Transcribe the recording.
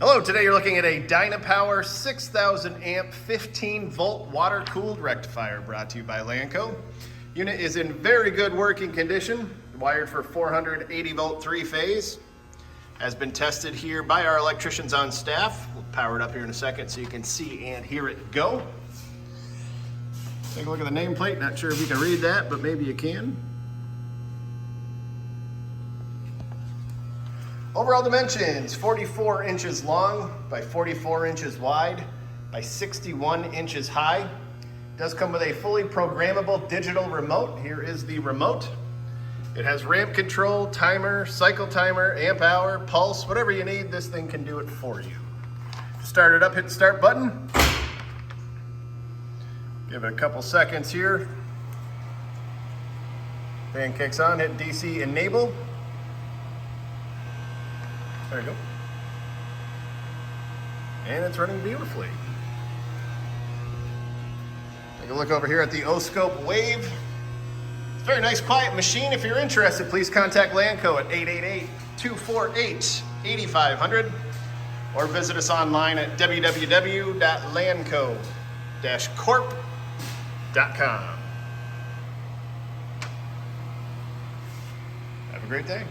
Hello, today you're looking at a Dynapower 6,000 amp 15 volt water cooled rectifier brought to you by Lanco. Unit is in very good working condition, wired for 480 volt 3-phase. Has been tested here by our electricians on staff. We'll power it up here in a second so you can see and hear it go. Take a look at the nameplate, not sure if you can read that, but maybe you can. Overall dimensions, 44 inches long by 44 inches wide by 61 inches high. Does come with a fully programmable digital remote. Here is the remote. It has ramp control, timer, cycle timer, amp hour, pulse, whatever you need, this thing can do it for you. Start it up, hit the start button. Give it a couple seconds here. Fan kicks on, hit DC enable. There you go. And it's running beautifully. Take a look over here at the O-Scope Wave. It's a very nice, quiet machine. If you're interested, please contact Lanco at 888-248-8500 or visit us online at www.lanco-corp.com. Have a great day.